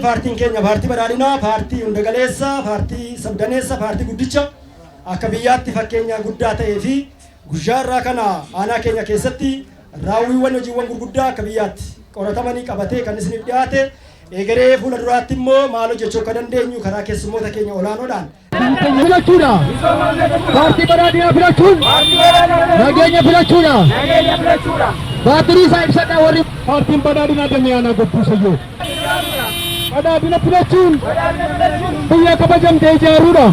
paartiin keenya paartii badhaadhinaa, paartii hundagaleessa, paartii sabdaneessa, paartii guddicha akka biyyaatti fakkeenya guddaa ta'ee fi guyyaa irraa kana aanaa keenya keessatti raawwiiwwan hojiiwwan gurguddaa akka biyyaatti qoratamanii qabatee kan isiniif dhiyaate egeree fuula duraatti immoo maal hojjechuu akka dandeenyu karaa keessummoota keenya olaanoodhaan filachuudha. Paartii badhaadhinaa filachuun nageenya filachuudha. Baatirii isaa ibsadha warri paartiin badhaadhinaa damee gobbuusayyoo. Badhaadhina filachuun biyya kabajamtee ijaaruudha.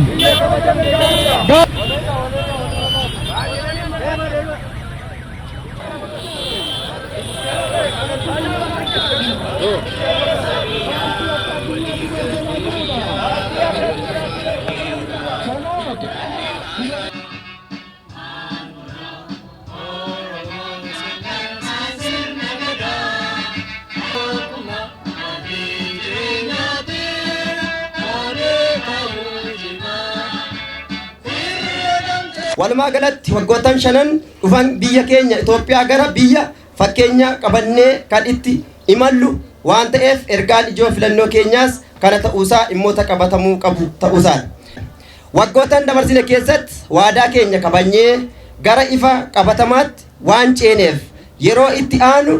Walumaa galatti waggoottan shanan dhufan biyya keenya Itoophiyaa gara biyya fakkeenya qabannee kan itti imallu waan ta'eef ergaan ijoo filannoo keenyaas kana ta'uusaa dhimmoota qabatamuu qabu ta'uusaan. Waggoottan dabarsine keessatti waadaa keenya kabanyee gara ifa qabatamaatti waan ceeneef yeroo itti aanu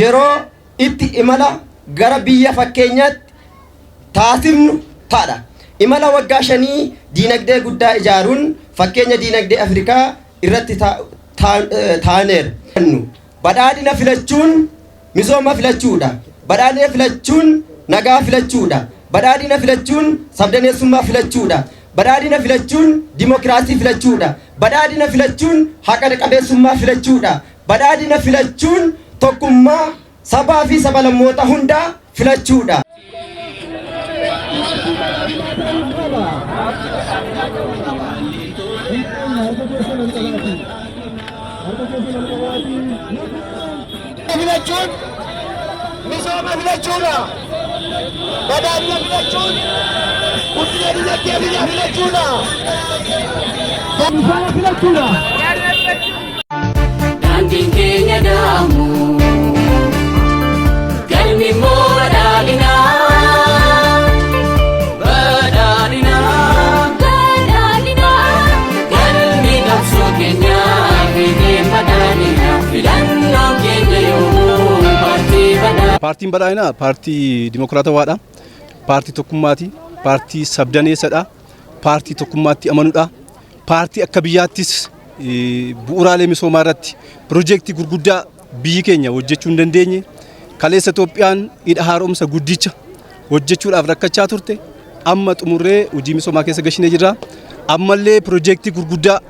yeroo itti imala gara biyya fakkeenyaatti taasifnu taadha. Imala waggaa 5 diinagdee guddaa ijaaruun fakkeenya diinagdee Afrikaa irratti taaneer. Badhaadhina filachuun misooma filachuudha. Badhaadhina filachuun nagaa filachuudha. Badhaadhina filachuun sabdaneessummaa filachuudha. Badhaadhina filachuun dimokiraasii filachuudha. Badhaadhina filachuun haqa qabeessummaa filachuudha. Badhaadhina filachuun tokkummaa sabaa fi sab-lammoota hundaa filachuudha. Filachuun misooma filachuudha. Badhaadhina filachuun guddina dinagdee biyya filachuudha. Misooma filachuudha. Daandiin keenya daamu galmi immoo badhaadhinaa. Paartiin badhaadhinaa paartii dimokiraatawaadha. Paartii tokkummaati. Paartii sabdaneessadha. Paartii tokkummaatti amanuudha. Paartii akka biyyaattis bu'uuraalee misoomaa irratti piroojeektii gurguddaa biyyi keenya hojjechuu hin dandeenye kaleessa Itoophiyaan hidha haaromsa guddicha hojjechuudhaaf rakkachaa turte amma xumurree hojii misoomaa keessa gashinee jirra. Ammallee piroojeektii gurguddaa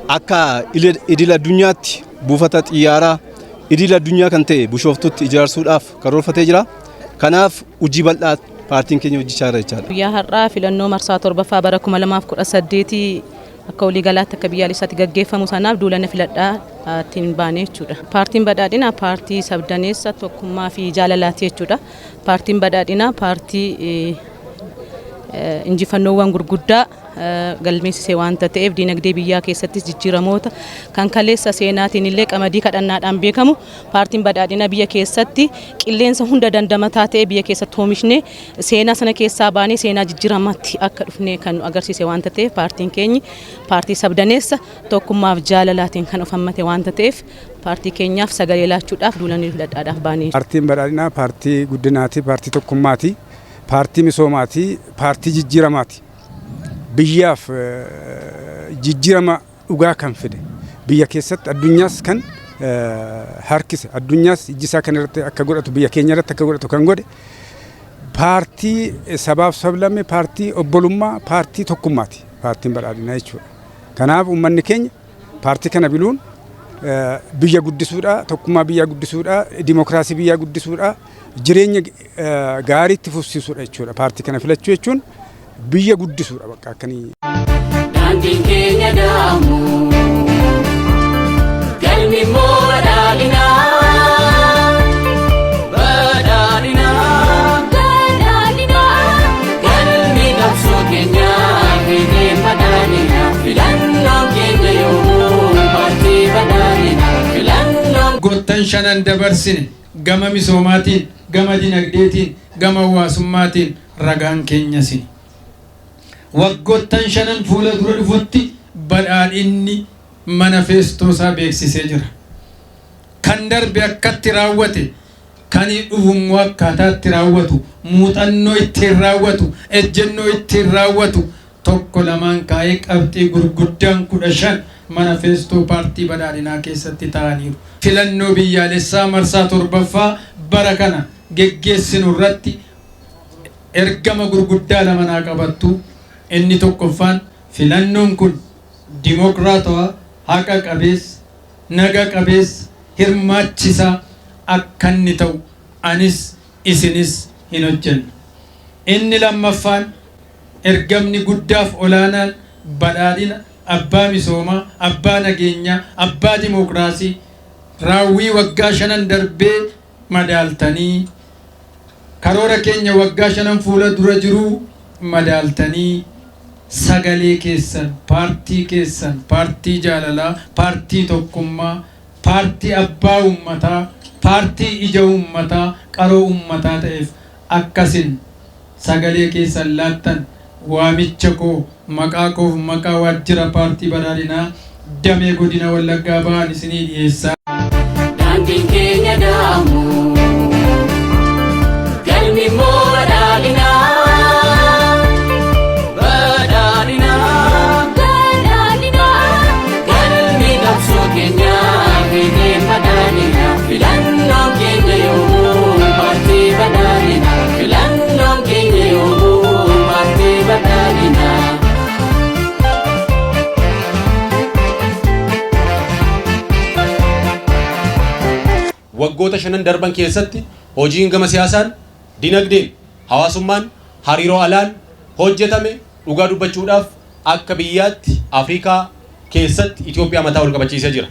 akka idil addunyaatti buufata xiyyaaraa idil addunyaa kan ta'e Bishooftutti ijaarsuudhaaf karoorfatee jira. Kanaaf hojii bal'aa paartiin keenya hojjechaa jira jechaadha. Guyyaa har'aa filannoo marsaa 7ffaa bara 2018 akka walii galaatti akka biyyaalessaatti gaggeeffamu sanaaf duulana filadhaa ittiin baane jechuudha. Paartiin badhaadhinaa paartii sabdaneessa tokkummaa fi jaalalaati jechuudha. Paartiin badhaadhinaa paartii injifannoowwan gurguddaa galmeessisee waanta ta'eef diinagdee biyyaa keessattis jijjiiramoota kan kaleessa seenaatiin illee qamadii kadhannaadhaan beekamu paartiin badhaadhinaa biyya keessatti qilleensa hunda dandamataa ta'e biyya keessatti oomishne seenaa sana keessaa baanee seenaa jijjiiramaatti akka dhufne kan agarsiise waanta ta'eef paartiin keenyi paartii sabdaneessa tokkummaaf jaalalaatiin kan of hammate waanta ta'eef paartii keenyaaf sagalee laachuudhaaf duulanii filadhaadhaaf baanee. Paartiin badhaadhinaa paartii guddinaati, paartii tokkummaati, paartii misoomaati, paartii jijjiiramaati. Biyyaaf jijjiirama dhugaa kan fide biyya keessatti addunyaas kan harkise addunyaas ijjisaa kan irratti akka godhatu biyya keenya irratti akka godhatu kan godhe paartii sabaaf sablammii paartii obbolummaa paartii tokkummaati paartiin badhaadhinaa jechuudha. Kanaaf uummanni keenya paartii kana biluun biyya guddisuudha, tokkummaa biyyaa guddisuudha, dimokiraasii biyyaa guddisuudha, jireenya gaariitti fufsiisuudha jechuudha. Paartii kana filachuu jechuun biyya guddisuudha bakka akkanii. Daandiin keenya daamu galmi immoo badhaadhinaa. Galmi qabsoo keenyaa fiidee badhaadhinaa. Filannoo keenya yommuu paartii badhaadhinaa. Waggoottan shanan dabarsine gama misoomaatiin, gama dinagdeetiin, gama hawaasummaatiin ragaan keenya sini. Waggoottan shanan fuula dura dhufutti badhaadhinni manifestoo isaa beeksisee jira. Kan darbe akkatti raawwate, kan dhufummoo akkaataatti raawwatu, muuxannoo ittiin raawwatu, ejjennoo ittiin raawwatu tokko lamaan kaa'ee qabxii gurguddaan 15 manifestoo paartii badhaadhinaa keessatti ta'aniiru. Filannoo biyyaalessaa marsaa 7ffaa bara kana geggeessinu irratti ergama gurguddaa lama qabattu. Inni tokkoffaan filannoon kun dimokiraatawaa, haqa qabeessa, naga qabeessa, hirmaachisaa akka inni ta'u anis isinis hin hojjennu. Inni lammaffaan ergamni guddaaf olaanaan badhaadhina, abbaa misoomaa, abbaa nageenyaa, abbaa dimokiraasii raawwii waggaa 5 darbee madaaltanii karoora keenya waggaa 5 fuula dura jiru madaaltanii sagalee keessan, paartii jaalalaa, paartii tokkummaa, paartii abbaa ummataa, paartii ija ummataa, qaroo ummataa ta'eef akkasin sagalee keessan laattan waamicha koo maqaa koof maqaa waajjira paartii badhaadhinaa damee godina Wallaggaa ba'an isinii dhiyeessaa. Daandiin keenya daamu galmi immoo badhaadhinaa. Waggoota 5 darban keessatti hojiin gama siyaasaan, dinagdeen, hawaasummaan, hariiroo alaan hojjetame dhugaa dubbachuudhaaf akka biyyaatti Afrikaa keessatti Itoophiyaa mataa ol qabachiisee jira.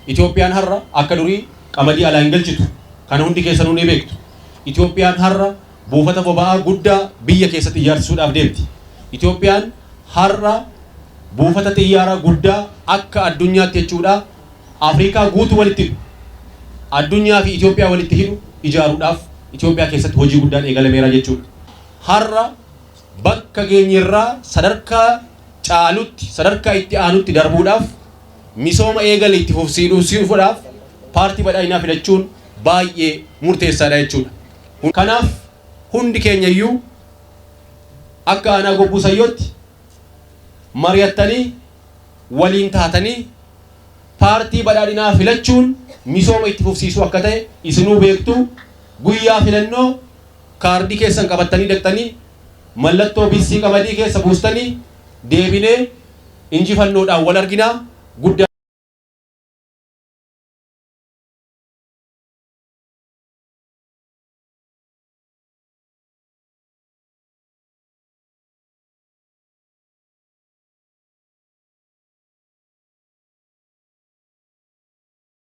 Itoophiyaan har'a akka durii qamadii alaa hin galchitu. Kana hundi keessanuu ni beektu. Itoophiyaan har'a buufata boba'aa guddaa biyya keessatti ijaarsisuudhaaf deemti. Itoophiyaan har'a buufata xiyyaaraa guddaa akka addunyaatti jechuudha Afrikaa guutuu walitti hidhu. Addunyaa fi Itoophiyaa walitti hidhu ijaaruudhaaf Itoophiyaa keessatti hojii guddaan eegalameera jechuudha. Har'a bakka geenyerraa sadarkaa caalutti, sadarkaa itti aanutti darbuudhaaf misooma eegale itti fufsiisuudhaaf paartii badhaadhinaa filachuun baay'ee murteessaadha jechuudha. Kanaaf hundi keenya iyyuu akka aanaa gobbuu sayyootti mari'attanii waliin taatanii paartii badhaadhinaa filachuun misooma itti fufsiisuu akka ta'e isinuu beektu. Guyyaa filannoo kaardii keessan qabattanii dhaqxanii mallattoo BC qamadii keessa buustanii deebinee injifannoodhaan wal arginaa guddaa